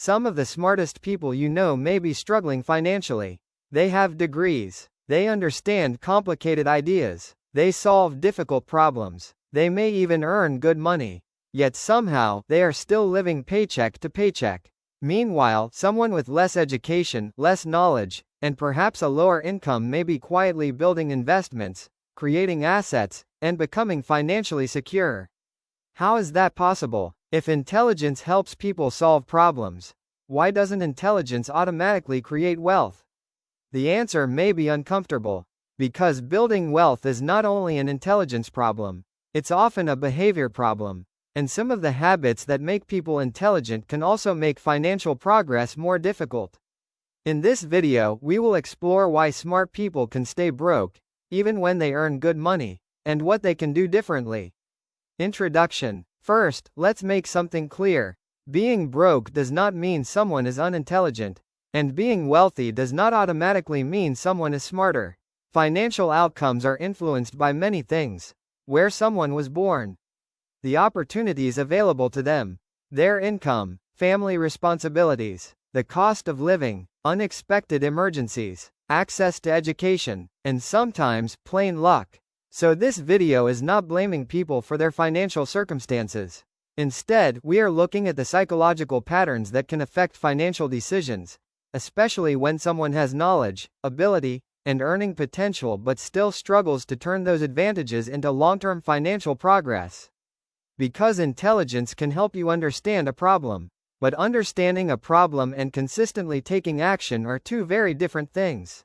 Some of the smartest people you know may be struggling financially. They have degrees. They understand complicated ideas. They solve difficult problems. They may even earn good money. Yet somehow, they are still living paycheck to paycheck. Meanwhile, someone with less education, less knowledge, and perhaps a lower income may be quietly building investments, creating assets, and becoming financially secure. How is that possible? If intelligence helps people solve problems, why doesn't intelligence automatically create wealth? The answer may be uncomfortable. Because building wealth is not only an intelligence problem, it's often a behavior problem. And some of the habits that make people intelligent can also make financial progress more difficult. In this video, we will explore why smart people can stay broke, even when they earn good money, and what they can do differently. Introduction. First, let's make something clear. Being broke does not mean someone is unintelligent, and being wealthy does not automatically mean someone is smarter. Financial outcomes are influenced by many things: where someone was born, the opportunities available to them, their income, family responsibilities, the cost of living, unexpected emergencies, access to education, and sometimes, plain luck. So this video is not blaming people for their financial circumstances. Instead, we are looking at the psychological patterns that can affect financial decisions, especially when someone has knowledge, ability, and earning potential but still struggles to turn those advantages into long-term financial progress. Because intelligence can help you understand a problem, but understanding a problem and consistently taking action are two very different things.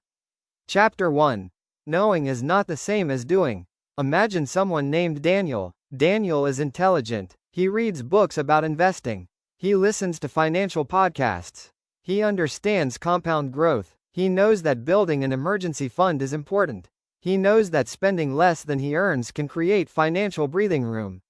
Chapter 1. Knowing is not the same as doing. Imagine someone named Daniel. Daniel is intelligent. He reads books about investing. He listens to financial podcasts. He understands compound growth. He knows that building an emergency fund is important. He knows that spending less than he earns can create financial breathing room.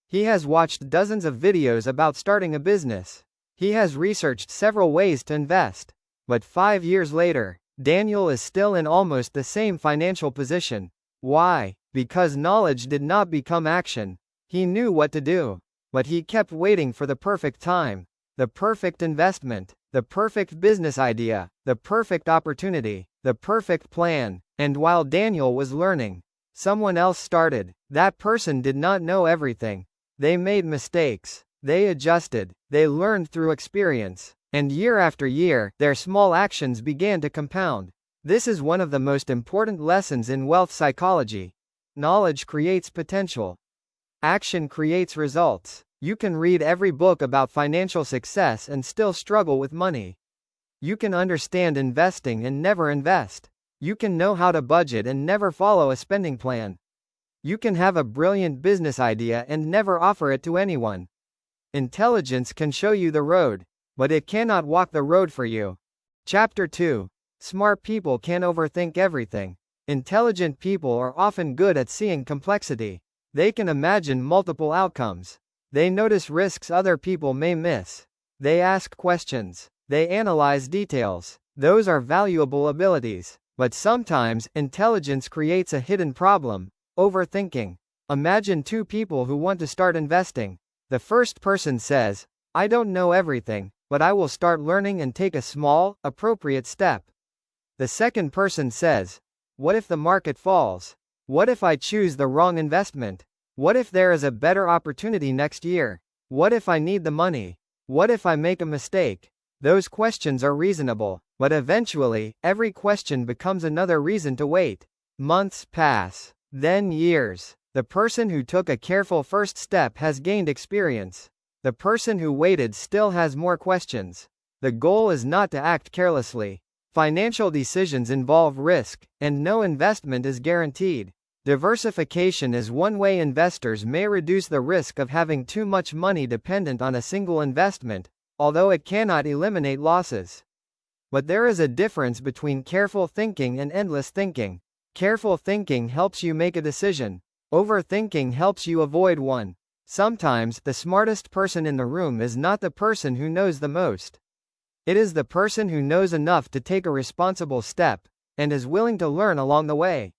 He has watched dozens of videos about starting a business. He has researched several ways to invest. But 5 years later, Daniel is still in almost the same financial position. Why? Because knowledge did not become action. He knew what to do, but he kept waiting for the perfect time, the perfect investment, the perfect business idea, the perfect opportunity, the perfect plan. And while Daniel was learning, someone else started. That person did not know everything. They made mistakes. They adjusted. They learned through experience. And year after year, their small actions began to compound. This is one of the most important lessons in wealth psychology. Knowledge creates potential. Action creates results. You can read every book about financial success and still struggle with money. You can understand investing and never invest. You can know how to budget and never follow a spending plan. You can have a brilliant business idea and never offer it to anyone. Intelligence can show you the road, but it cannot walk the road for you. Chapter 2. Smart people can overthink everything. Intelligent people are often good at seeing complexity. They can imagine multiple outcomes. They notice risks other people may miss. They ask questions. They analyze details. Those are valuable abilities. But sometimes, intelligence creates a hidden problem: overthinking. Imagine two people who want to start investing. The first person says, "I don't know everything, but I will start learning and take a small, appropriate step." The second person says, "What if the market falls? What if I choose the wrong investment? What if there is a better opportunity next year? What if I need the money? What if I make a mistake?" Those questions are reasonable, but eventually, every question becomes another reason to wait. Months pass, then years. The person who took a careful first step has gained experience. The person who waited still has more questions. The goal is not to act carelessly. Financial decisions involve risk, and no investment is guaranteed. Diversification is one way investors may reduce the risk of having too much money dependent on a single investment, although it cannot eliminate losses. But there is a difference between careful thinking and endless thinking. Careful thinking helps you make a decision. Overthinking helps you avoid one. Sometimes, the smartest person in the room is not the person who knows the most. It is the person who knows enough to take a responsible step, and is willing to learn along the way.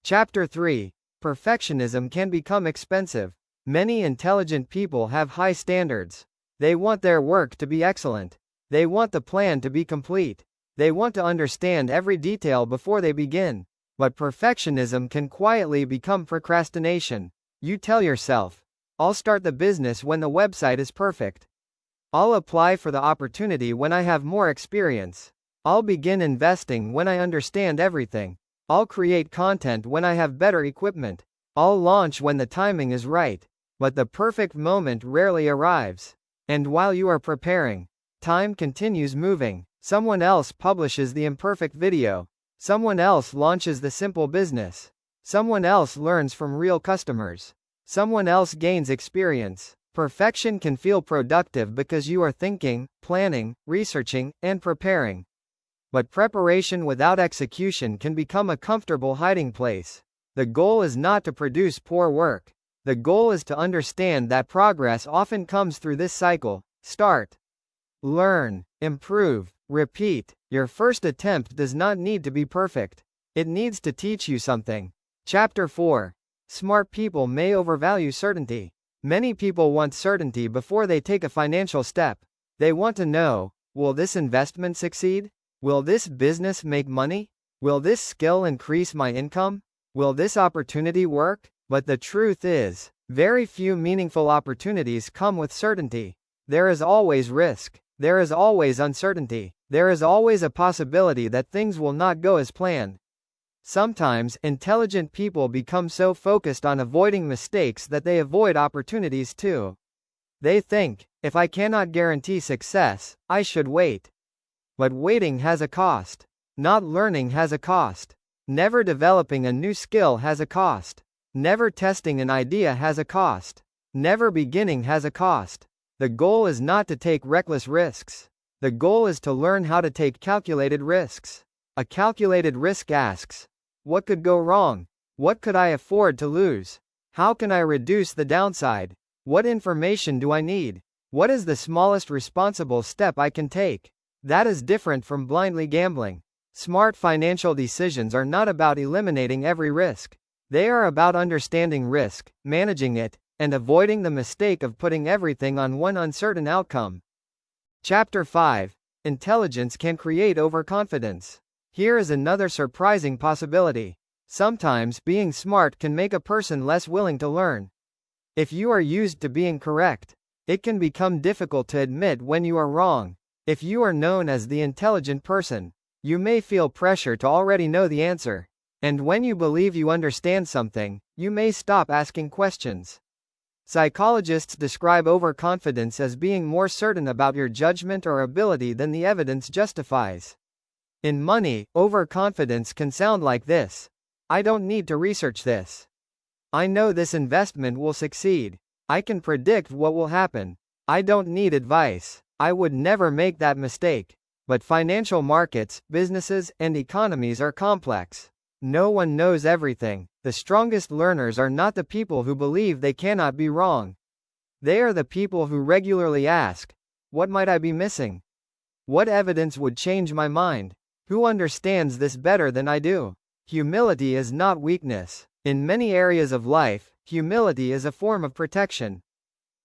Chapter 3. Perfectionism can become expensive. Many intelligent people have high standards. They want their work to be excellent. They want the plan to be complete. They want to understand every detail before they begin. But perfectionism can quietly become procrastination. You tell yourself, I'll start the business when the website is perfect. I'll apply for the opportunity when I have more experience. I'll begin investing when I understand everything. I'll create content when I have better equipment. I'll launch when the timing is right. But the perfect moment rarely arrives. And while you are preparing, time continues moving. Someone else publishes the imperfect video. Someone else launches the simple business. Someone else learns from real customers. Someone else gains experience. Perfection can feel productive because you are thinking, planning, researching, and preparing. But preparation without execution can become a comfortable hiding place. The goal is not to produce poor work. The goal is to understand that progress often comes through this cycle: start, learn, improve, repeat. Your first attempt does not need to be perfect. It needs to teach you something. Chapter 4. Smart people may overvalue certainty. Many people want certainty before they take a financial step. They want to know, will this investment succeed? Will this business make money? Will this skill increase my income? Will this opportunity work? But the truth is, very few meaningful opportunities come with certainty. There is always risk. There is always uncertainty. There is always a possibility that things will not go as planned. Sometimes, intelligent people become so focused on avoiding mistakes that they avoid opportunities too. They think, if I cannot guarantee success, I should wait. But waiting has a cost. Not learning has a cost. Never developing a new skill has a cost. Never testing an idea has a cost. Never beginning has a cost. The goal is not to take reckless risks. The goal is to learn how to take calculated risks. A calculated risk asks, what could go wrong? What could I afford to lose? How can I reduce the downside? What information do I need? What is the smallest responsible step I can take? That is different from blindly gambling. Smart financial decisions are not about eliminating every risk. They are about understanding risk, managing it, and avoiding the mistake of putting everything on one uncertain outcome. Chapter 5. Intelligence can create overconfidence. Here is another surprising possibility. Sometimes being smart can make a person less willing to learn. If you are used to being correct, it can become difficult to admit when you are wrong. If you are known as the intelligent person, you may feel pressure to already know the answer. And when you believe you understand something, you may stop asking questions. Psychologists describe overconfidence as being more certain about your judgment or ability than the evidence justifies. In money, overconfidence can sound like this: I don't need to research this. I know this investment will succeed. I can predict what will happen. I don't need advice. I would never make that mistake. But financial markets, businesses, and economies are complex. No one knows everything. The strongest learners are not the people who believe they cannot be wrong. They are the people who regularly ask, what might I be missing? What evidence would change my mind? Who understands this better than I do? Humility is not weakness. In many areas of life, humility is a form of protection.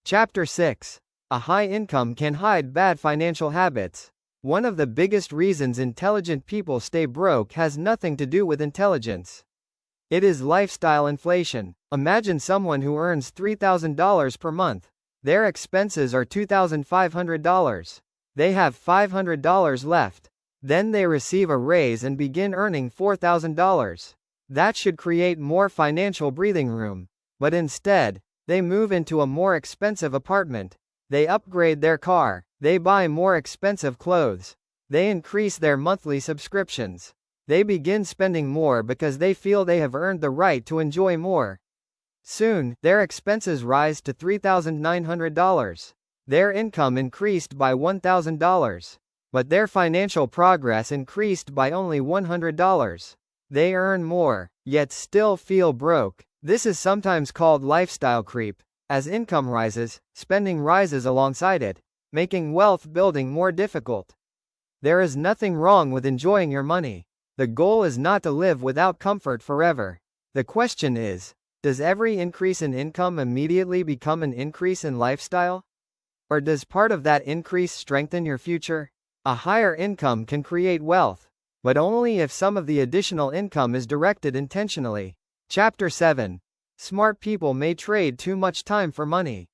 Chapter 6. A high income can hide bad financial habits. One of the biggest reasons intelligent people stay broke has nothing to do with intelligence. It is lifestyle inflation. Imagine someone who earns $3,000 per month. Their expenses are $2,500. They have $500 left. Then they receive a raise and begin earning $4,000. That should create more financial breathing room. But instead, they move into a more expensive apartment. They upgrade their car. They buy more expensive clothes. They increase their monthly subscriptions. They begin spending more because they feel they have earned the right to enjoy more. Soon, their expenses rise to $3,900. Their income increased by $1,000. But their financial progress increased by only $100. They earn more, yet still feel broke. This is sometimes called lifestyle creep. As income rises, spending rises alongside it, making wealth building more difficult. There is nothing wrong with enjoying your money. The goal is not to live without comfort forever. The question is, does every increase in income immediately become an increase in lifestyle? Or does part of that increase strengthen your future? A higher income can create wealth, but only if some of the additional income is directed intentionally. Chapter 7. Smart people may trade too much time for money.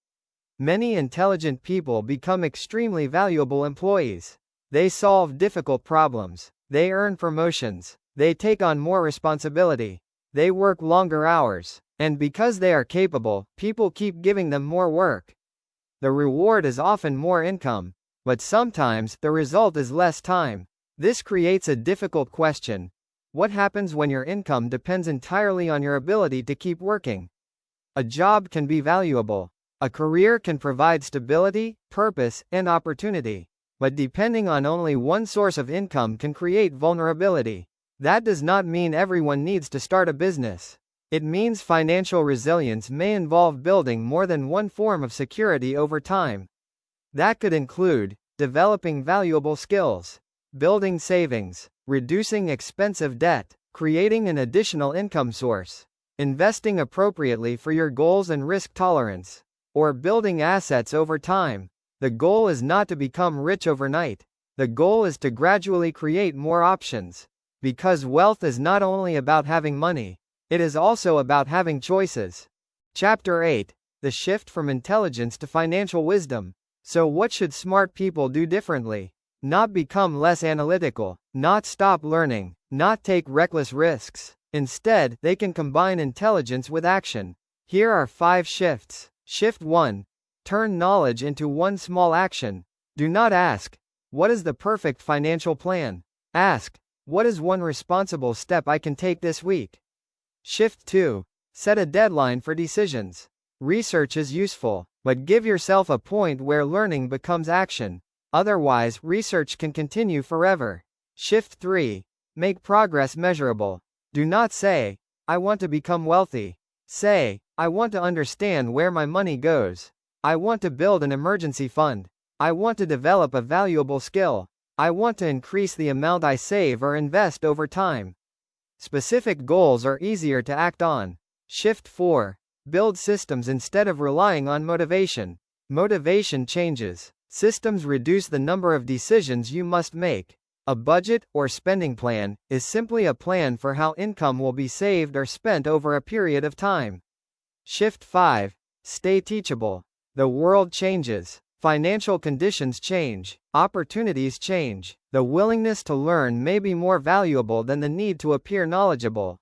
Many intelligent people become extremely valuable employees. They solve difficult problems. They earn promotions. They take on more responsibility. They work longer hours. And because they are capable, people keep giving them more work. The reward is often more income, but sometimes the result is less time. This creates a difficult question. What happens when your income depends entirely on your ability to keep working? A job can be valuable. A career can provide stability, purpose, and opportunity. But depending on only one source of income can create vulnerability. That does not mean everyone needs to start a business. It means financial resilience may involve building more than one form of security over time. That could include developing valuable skills, building savings, reducing expensive debt, creating an additional income source, investing appropriately for your goals and risk tolerance, or building assets over time. The goal is not to become rich overnight. The goal is to gradually create more options. Because wealth is not only about having money, it is also about having choices. Chapter 8. The shift from intelligence to financial wisdom. So what should smart people do differently? Not become less analytical, not stop learning, not take reckless risks. Instead, they can combine intelligence with action. Here are 5 shifts. Shift 1. Turn knowledge into one small action. Do not ask, what is the perfect financial plan? Ask, what is one responsible step I can take this week? Shift 2. Set a deadline for decisions. Research is useful, but give yourself a point where learning becomes action. Otherwise, research can continue forever. Shift 3. Make progress measurable. Do not say, I want to become wealthy. Say, I want to understand where my money goes. I want to build an emergency fund. I want to develop a valuable skill. I want to increase the amount I save or invest over time. Specific goals are easier to act on. Shift 4. Build systems instead of relying on motivation. Motivation changes. Systems reduce the number of decisions you must make. A budget, or spending plan, is simply a plan for how income will be saved or spent over a period of time. Shift 5. Stay teachable. The world changes. Financial conditions change. Opportunities change. The willingness to learn may be more valuable than the need to appear knowledgeable.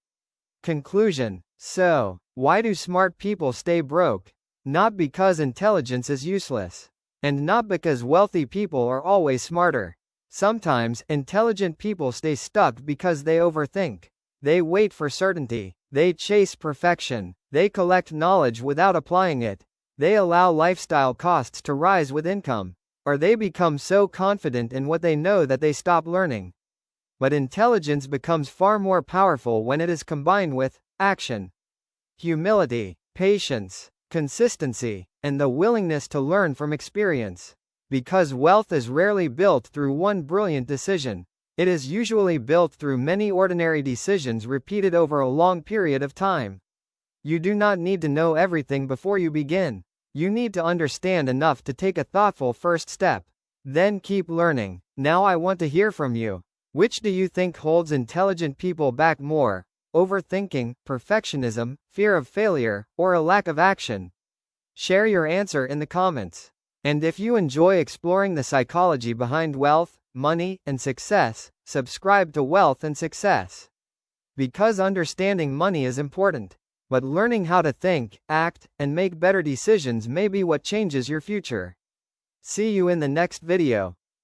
Conclusion. So, why do smart people stay broke? Not because intelligence is useless. And not because wealthy people are always smarter. Sometimes, intelligent people stay stuck because they overthink. They wait for certainty. They chase perfection. They collect knowledge without applying it. They allow lifestyle costs to rise with income. Or they become so confident in what they know that they stop learning. But intelligence becomes far more powerful when it is combined with action. Humility, patience, consistency, and the willingness to learn from experience. Because wealth is rarely built through one brilliant decision. It is usually built through many ordinary decisions repeated over a long period of time. You do not need to know everything before you begin. You need to understand enough to take a thoughtful first step. Then keep learning. Now I want to hear from you. Which do you think holds intelligent people back more? Overthinking, perfectionism, fear of failure, or a lack of action? Share your answer in the comments. And if you enjoy exploring the psychology behind wealth, money, and success, subscribe to Wealth and Success. Because understanding money is important. But learning how to think, act, and make better decisions may be what changes your future. See you in the next video.